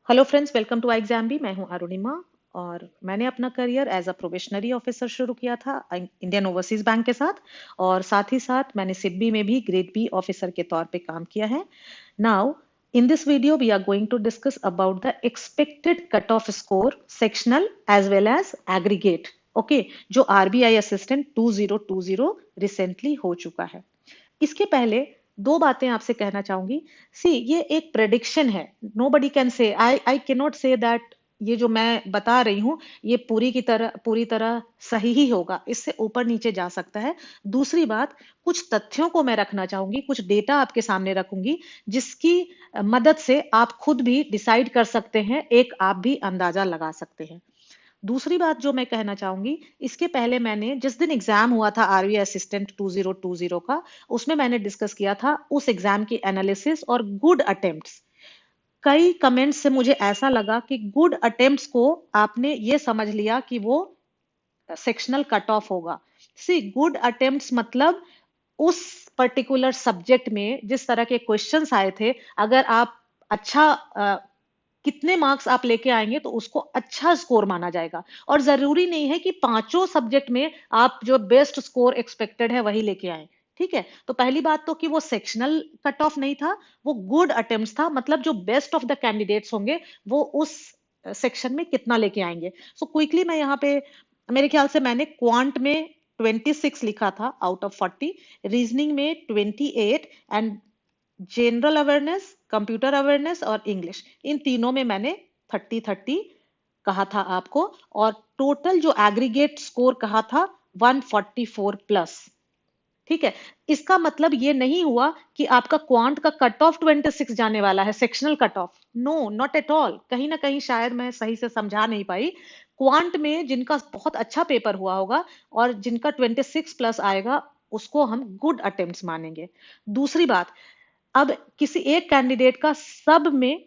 Hello friends, welcome to exam. मैं हूं अरुणिमा और मैंने अपना career as a probationary officer शुरू किया था इंडियन ओवरसीज बैंक के साथ। और साथ ही साथ मैंने सिडबी में भी ग्रेड बी ऑफिसर के तौर पे काम किया है। Now in this video we are going to discuss about the expected cut off score sectional as well as aggregate. Okay, जो आरबीआई असिस्टेंट 2020 रिसेंटली हो चुका है। इसके पहले दो बातें आपसे कहना चाहूंगी। सी, ये एक प्रेडिक्शन है। No buddy can say, I can not say that ये जो मैं बता रही हूं ये पूरी तरह सही ही होगा। इससे ऊपर नीचे जा सकता है। दूसरी बात, कुछ तथ्यों को मैं रखना चाहूंगी, कुछ डेटा आपके सामने रखूंगी जिसकी मदद से आप खुद भी डिसाइड कर सकते हैं, एक आप भी अंदाजा लगा सकते हैं। दूसरी बात जो मैं कहना चाहूंगी, इसके पहले मैंने जिस दिन एग्जाम हुआ था आरवी असिस्टेंट 2020 का, उसमें मैंने डिस्कस किया था उस एग्जाम की एनालिसिस और गुड अटेम्प्ट्स। कई कमेंट्स से मुझे ऐसा लगा कि गुड अटेम्प्ट्स को आपने ये समझ लिया कि वो सेक्शनल कट ऑफ होगा। सी, गुड अटेम्प्ट्स मतलब उस पर्टिकुलर सब्जेक्ट में जिस तरह के क्वेश्चंस आए थे, अगर आप अच्छा कितने मार्क्स आप लेके आएंगे तो उसको अच्छा स्कोर माना जाएगा। और जरूरी नहीं है कि पांचों सब्जेक्ट में आप जो बेस्ट स्कोर एक्सपेक्टेड है वही लेके आए। ठीक है, तो पहली बात तो कि वो सेक्शनल कट ऑफ नहीं था, वो गुड अटेम्प्ट्स था। मतलब जो बेस्ट ऑफ द कैंडिडेट्स होंगे वो उस सेक्शन में कितना लेके आएंगे। सो क्विकली मैं यहाँ पे, मेरे ख्याल से मैंने क्वांट में 26 लिखा था आउट ऑफ 40, रीजनिंग में 28 and general awareness, computer awareness और इंग्लिश, इन तीनों में मैंने 30-30 कहा था आपको। और टोटल जो एग्रीगेट स्कोर कहा था 144 प्लस। ठीक है, इसका मतलब ये नहीं हुआ कि आपका क्वांट का कट ऑफ 26 जाने वाला है, sectional cut off. No, not at all. कहीं ना कहीं शायद मैं सही से समझा नहीं पाई। क्वांट में जिनका बहुत अच्छा पेपर हुआ होगा और जिनका 26 प्लस आएगा, उसको हम गुड अटेम्प्ट्स मानेंगे। दूसरी बात, अब किसी एक कैंडिडेट का सब में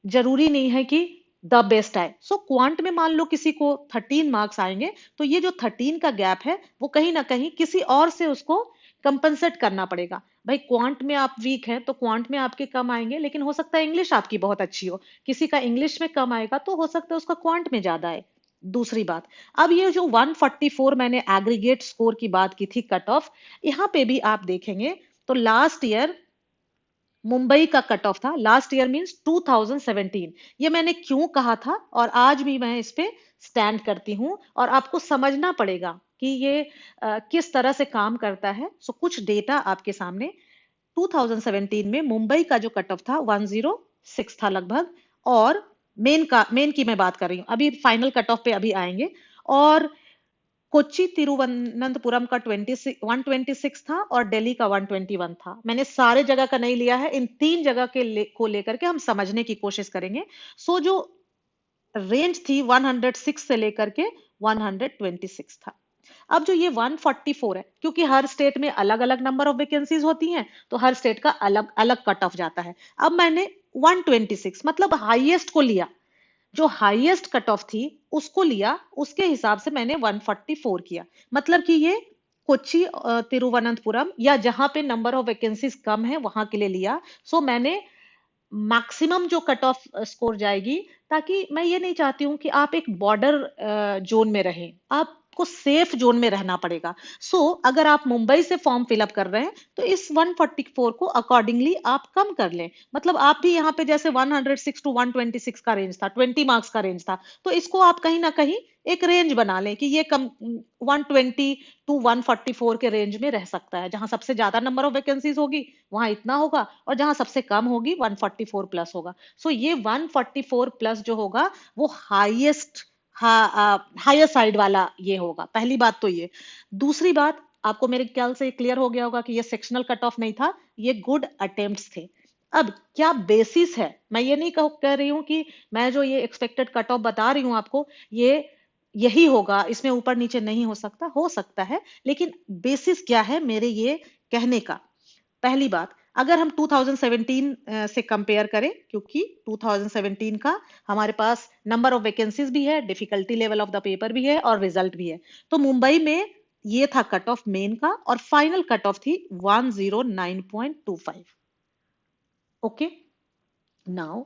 जरूरी नहीं है कि द बेस्ट आए। सो क्वांट में मान लो किसी को 13 मार्क्स आएंगे, तो ये जो 13 का गैप है वो कहीं ना कहीं किसी और से उसको कंपनसेट करना पड़ेगा। भाई क्वांट में आप वीक हैं तो क्वांट में आपके कम आएंगे, लेकिन हो सकता है इंग्लिश आपकी बहुत अच्छी हो, किसी का इंग्लिश में कम आएगा तो हो सकता है उसका क्वांट में ज्यादा आए। दूसरी बात, अब ये जो 144 मैंने एग्रीगेट स्कोर की बात की थी कट ऑफ, यहाँ पे भी आप देखेंगे तो लास्ट ईयर मुंबई का कट ऑफ था। Last year means 2017। ये मैंने क्यों कहा था और आज भी मैं इस पे स्टैंड करती हूँ, और आपको समझना पड़ेगा कि ये किस तरह से काम करता है। सो कुछ डेटा आपके सामने। 2017 में मुंबई का जो कट ऑफ था 106 था लगभग। और मेन की मैं बात कर रही हूँ, अभी फाइनल कट ऑफ पे अभी आएंगे। और कोच्चि तिरुवनंतपुरम का 126 था और दिल्ली का 121 था। मैंने सारे जगह का नहीं लिया है, इन तीन जगह को लेकर के हम समझने की कोशिश करेंगे। सो जो रेंज थी 106 से लेकर के 126 था। अब जो ये 144 है, क्योंकि हर स्टेट में अलग अलग नंबर ऑफ वैकेंसीज होती हैं, तो हर स्टेट का अलग अलग कट ऑफ जाता है। अब मैंने 126 मतलब हाईएस्ट को लिया, जो हाईएस्ट कट ऑफ थी उसको लिया, उसके हिसाब से मैंने 144 किया। मतलब कि ये कोच्चि तिरुवनंतपुरम या जहां पे नंबर ऑफ वैकेंसीज कम है वहां के लिए लिया। सो मैंने मैक्सिमम जो कट ऑफ स्कोर जाएगी, ताकि मैं ये नहीं चाहती हूं कि आप एक बॉर्डर जोन में रहें, आपको सेफ जोन में रहना पड़ेगा। अगर आप मुंबई से फॉर्म फिलअप कर रहे हैं तो इस 144 को अकॉर्डिंगली आप कम कर लें। मतलब आप भी यहाँ पे जैसे 106 टू 126 का रेंज था, 20 मार्क्स का रेंज था, तो इसको आप कहीं ना कहीं एक रेंज बना लें कि ये कम 120 टू 144 के रेंज में रह सकता है। जहां सबसे ज्यादा नंबर ऑफ वैकेंसीज होगी वहां इतना होगा, और जहां सबसे कम होगी 144 प्लस होगा। ये 144 प्लस जो होगा वो हाईएस्ट, हायर साइड वाला ये होगा। पहली बात तो ये। दूसरी बात, आपको मेरे ख्याल से क्लियर हो गया होगा कि ये सेक्शनल कट ऑफ नहीं था, ये गुड अटेम्प्ट्स थे। अब क्या बेसिस है, मैं ये नहीं कह रही हूं कि मैं जो ये एक्सपेक्टेड कट ऑफ बता रही हूं आपको ये यही होगा, इसमें ऊपर नीचे नहीं हो सकता है। लेकिन बेसिस क्या है मेरे ये कहने का? पहली बात, अगर हम 2017 से कंपेयर करें, क्योंकि 2017 का हमारे पास नंबर ऑफ वैकेंसीज भी है, difficulty level of the paper भी है और रिजल्ट भी है। तो मुंबई में ये था कट ऑफ मेन का, और फाइनल कट ऑफ थी 109.25। ओके, नाउ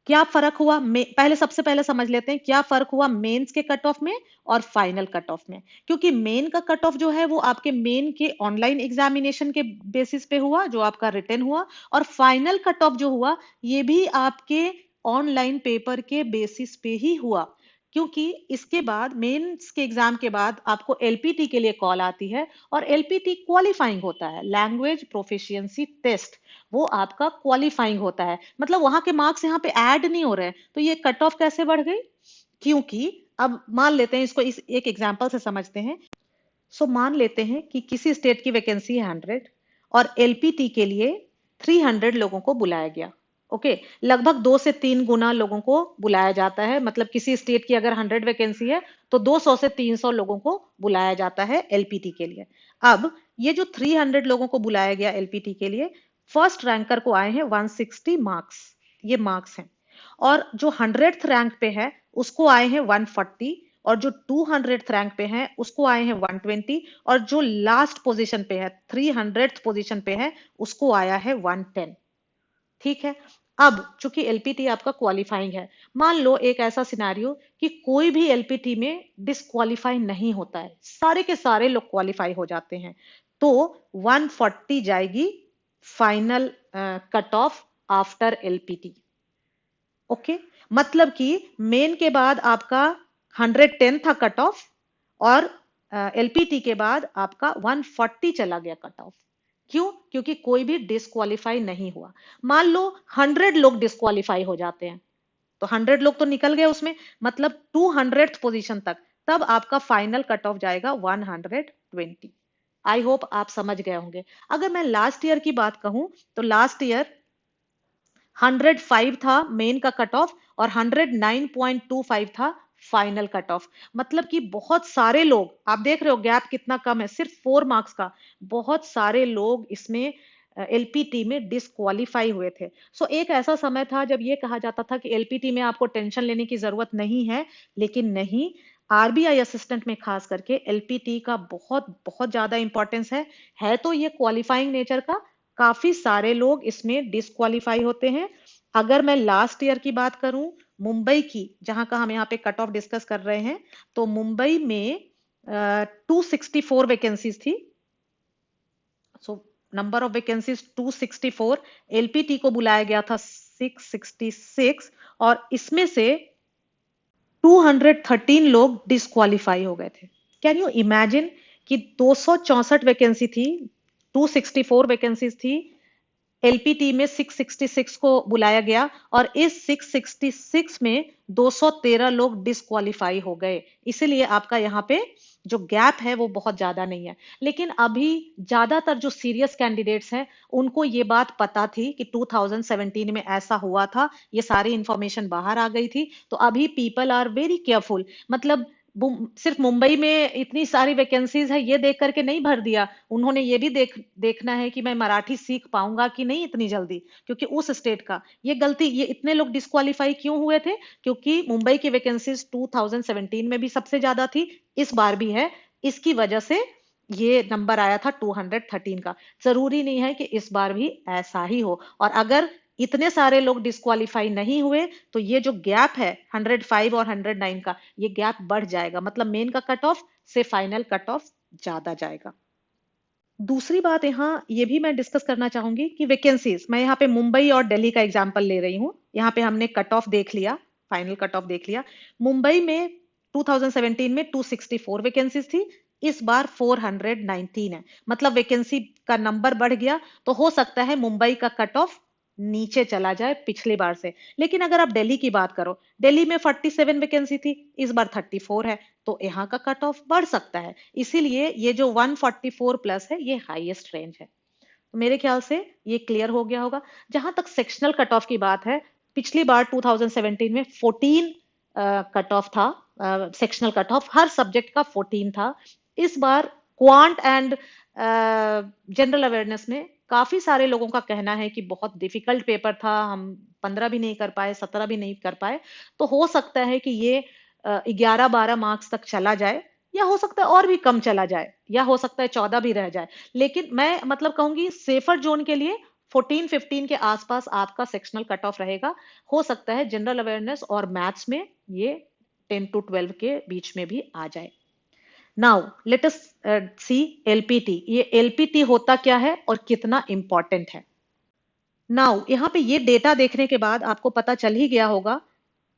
क्या फर्क हुआ पहले सबसे पहले समझ लेते हैं क्या फर्क हुआ मेंस के कट ऑफ में और फाइनल कट ऑफ में। क्योंकि मेन का कट ऑफ जो है वो आपके मेन के ऑनलाइन एग्जामिनेशन के बेसिस पे हुआ जो आपका रिटन हुआ, और फाइनल कट ऑफ जो हुआ ये भी आपके ऑनलाइन पेपर के बेसिस पे ही हुआ। क्योंकि इसके बाद मेंस के एग्जाम के बाद आपको एलपीटी के लिए कॉल आती है, और एलपीटी क्वालिफाइंग होता है, लैंग्वेज प्रोफिशिएंसी टेस्ट, वो आपका क्वालिफाइंग होता है। मतलब वहां के मार्क्स यहाँ पे ऐड नहीं हो रहे हैं। तो ये कट ऑफ कैसे बढ़ गई? क्योंकि अब मान लेते हैं इसको, इस एक एग्जांपल से समझते हैं। सो मान लेते हैं कि किसी स्टेट की वैकेंसी है 100 और एलपीटी के लिए 300 लोगों को बुलाया गया। ओके, लगभग 2 से 3 गुना लोगों को बुलाया जाता है। मतलब किसी स्टेट की अगर 100 वैकेंसी है तो 200 से 300 लोगों को बुलाया जाता है एलपीटी के लिए। अब ये जो 300 लोगों को बुलाया गया एलपीटी के लिए, फर्स्ट रैंकर को आए हैं 160 मार्क्स, ये मार्क्स हैं। और जो 100th रैंक पे है उसको आए हैं 140, और जो 200th रैंक पे है उसको आए हैं 120, और जो लास्ट पोजीशन पे है 300th पोजीशन पे है उसको आया है 110। ठीक है। अब चूंकि एलपीटी आपका क्वालिफाइंग है, मान लो एक ऐसा सिनारियो कि कोई भी एलपीटी में डिस्क्वालीफाई नहीं होता है, सारे के सारे लोग क्वालिफाई हो जाते हैं, तो 140 जाएगी final cut off after LPT. Okay, मतलब कि मेन के बाद आपका 110 था कट ऑफ, और एलपीटी के बाद आपका 140 चला गया कट ऑफ। क्यों? क्योंकि कोई भी डिस्क्वालीफाई नहीं हुआ। मान लो 100 लोग डिस्क्वालीफाई हो जाते हैं, तो 100 लोग तो निकल गए उसमें, मतलब 200th पोजीशन तक, तब आपका फाइनल कट ऑफ जाएगा 120। आई होप आप समझ गए होंगे। अगर मैं लास्ट ईयर की बात कहूं तो लास्ट ईयर 105 था मेन का कट ऑफ, और 109.25 था फाइनल कट ऑफ। मतलब कि बहुत सारे लोग, आप देख रहे हो गैप कितना कम है, सिर्फ 4 मार्क्स का। बहुत सारे लोग इसमें एलपीटी में डिस्क्वालीफाई हुए थे। सो एक ऐसा समय था जब ये कहा जाता था कि एलपीटी में आपको टेंशन लेने की जरूरत नहीं है, लेकिन नहीं, आरबीआई असिस्टेंट में खास करके एलपीटी का बहुत बहुत ज्यादा इंपॉर्टेंस है तो ये क्वालिफाइंग नेचर का, काफी सारे लोग इसमें डिस्क्वालीफाई होते हैं। अगर मैं लास्ट ईयर की बात करूं, मुंबई की, जहां का हम यहाँ पे कट ऑफ डिस्कस कर रहे हैं, तो मुंबई में 264 वैकेंसीज थी। So number of vacancies 264, LPT को बुलाया गया था 666, और इसमें से 213 लोग डिस्क्वालीफाई हो गए थे। कैन यू इमेजिन कि 264 वैकेंसी थी, 264 वैकेंसीज थी, एलपीटी में 666 को बुलाया गया, और इस 666 में 213 लोग डिस्क्वालीफाई हो गए। इसीलिए आपका यहाँ पे जो गैप है वो बहुत ज्यादा नहीं है। लेकिन अभी ज्यादातर जो सीरियस कैंडिडेट्स हैं उनको ये बात पता थी कि 2017 में ऐसा हुआ था, ये सारी इंफॉर्मेशन बाहर आ गई थी, तो अभी पीपल आर वेरी केयरफुल। मतलब सिर्फ मुंबई में इतनी सारी वैकेंसीज है ये देख करके नहीं भर दिया, उन्होंने ये भी देखना है कि मैं मराठी सीख पाऊंगा कि नहीं इतनी जल्दी, क्योंकि उस स्टेट का ये गलती, ये इतने लोग डिस्क्वालीफाई क्यों हुए थे? क्योंकि मुंबई की वैकेंसीज 2017 में भी सबसे ज्यादा थी, इस बार भी है, इसकी वजह से ये नंबर आया था 213 का। जरूरी नहीं है कि इस बार भी ऐसा ही हो, और अगर इतने सारे लोग डिस्क्वालीफाई नहीं हुए तो ये जो गैप है 105 और 109 का, ये गैप बढ़ जाएगा, मतलब मेन का कट ऑफ से फाइनल कट ऑफ ज्यादा जाएगा। दूसरी बात यहाँ ये भी मैं डिस्कस करना चाहूंगी कि वैकेंसीज, मैं यहाँ पे मुंबई और दिल्ली का एग्जांपल ले रही हूँ। यहाँ पे हमने कट ऑफ देख लिया, फाइनल कट ऑफ देख लिया। मुंबई में 2017 में 264 वैकेंसीज थी, इस बार 419 है, मतलब वैकेंसी का नंबर बढ़ गया, तो हो सकता है मुंबई का कट ऑफ नीचे चला जाए पिछली बार से। लेकिन अगर आप दिल्ली की बात करो, दिल्ली में 47 वैकेंसी थी, इस बार 34 है, तो यहाँ का कट ऑफ बढ़ सकता है। इसीलिए ये जो 144 प्लस है ये हाईएस्ट रेंज है। तो मेरे ख्याल से ये क्लियर हो गया होगा। जहां तक सेक्शनल कट ऑफ की बात है, पिछली बार 2017 में 14 कट ऑफ था, sectional cut of her subject का 14 था। इस बार क्वांट एंड जनरल अवेयरनेस में काफी सारे लोगों का कहना है कि बहुत डिफिकल्ट पेपर था, हम 15 भी नहीं कर पाए, 17 भी नहीं कर पाए, तो हो सकता है कि ये 11-12 मार्क्स तक चला जाए, या हो सकता है और भी कम चला जाए, या हो सकता है 14 भी रह जाए। लेकिन मैं मतलब कहूंगी सेफर जोन के लिए 14-15 के आसपास आपका सेक्शनल कट ऑफ रहेगा। हो सकता है जनरल अवेयरनेस और मैथ्स में ये 10 to 12 के बीच में भी आ जाए। नाउ लेट अस सी एलपीटी। ये एलपीटी होता क्या है और कितना इंपॉर्टेंट है। नाउ यहाँ पे ये डेटा देखने के बाद आपको पता चल ही गया होगा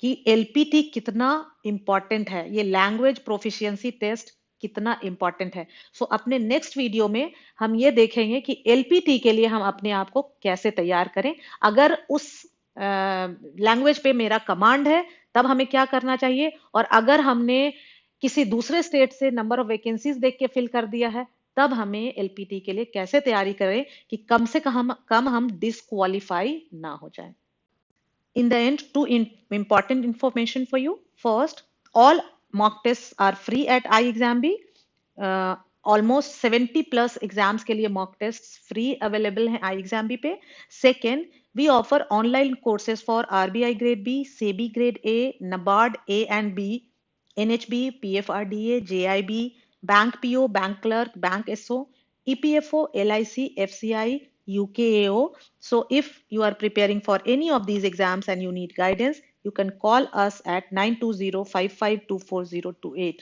कि एलपीटी कितना इंपॉर्टेंट है, ये लैंग्वेज प्रोफिशिएंसी टेस्ट कितना इंपॉर्टेंट है। सो अपने नेक्स्ट वीडियो में हम ये देखेंगे कि एलपीटी के लिए हम अपने आप को कैसे तैयार करें। अगर उस लैंग्वेज पे मेरा कमांड है तब हमें क्या करना चाहिए, और अगर हमने किसी दूसरे स्टेट से नंबर ऑफ वैकेंसीज देख के फिल कर दिया है तब हमें एलपीटी के लिए कैसे तैयारी करें कि कम से कम हम डिसक्वालीफाई ना हो जाए। In the end, important information for you. First, all mock tests are free at iExamB. Almost 70 plus exams के लिए mock tests free available हैं iExamB पे. Second, we offer online courses for RBI grade B, SEBI grade A, NABARD A and B, NHB, PFRDA, JIB, Bank PO, Bank Clerk, Bank SO, EPFO, LIC, FCI, UKAO. So if you are preparing for any of these exams and you need guidance, you can call us at 9205524028.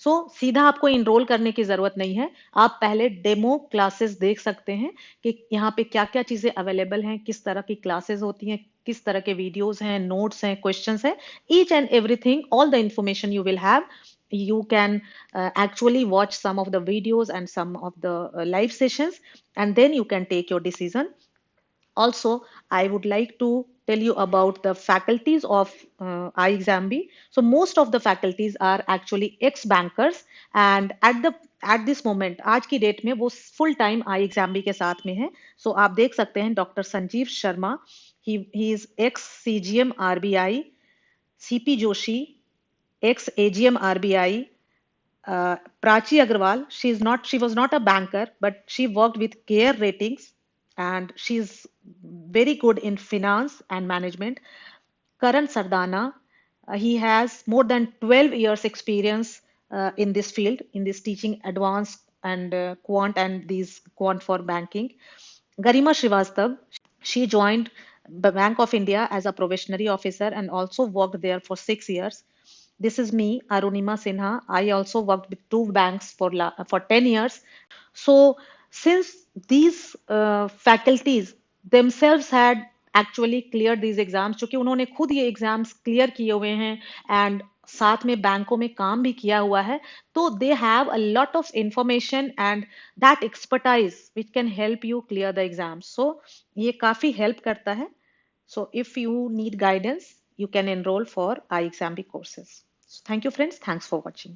सो सीधा आपको enrol करने की जरूरत नहीं है, आप पहले demo classes देख सकते हैं कि यहाँ पे क्या क्या चीजें अवेलेबल हैं, किस तरह की क्लासेस होती हैं, किस तरह के वीडियोस हैं, नोट्स हैं, क्वेश्चंस हैं, each and everything, all the information you will have. You can actually watch some of the videos and some of the live sessions, and then you can take your decision. Also, I would like to tell you about the faculties of iExamB. So most of the faculties are actually ex-bankers, and at this moment, आज की date में वो full time iExamB के साथ में है. So आप देख सकते हैं doctor Sanjeev Sharma, he is ex CGM RBI, CP Joshi ex AGM RBI, Prachi Agarwal, she was not a banker, but she worked with CARE Ratings and she's very good in finance and management. Karan Sardana, he has more than 12 years experience in this field, in this teaching advanced and quant and these quant for banking. Garima Srivastav, she joined the Bank of India as a probationary officer and also worked there for 6 years. This is me, Arunima Sinha. I also worked with two banks for 10 years. So since these faculties themselves had actually cleared these exams, क्योंकि उन्होंने खुद ये exams clear किए हुए हैं and साथ में बैंकों में काम भी किया हुआ है, तो they have a lot of information and that expertise which can help you clear the exams. So ये काफी हेल्प करता है. So if you need guidance, you can enroll for iExamB courses. So thank you friends. Thanks for watching.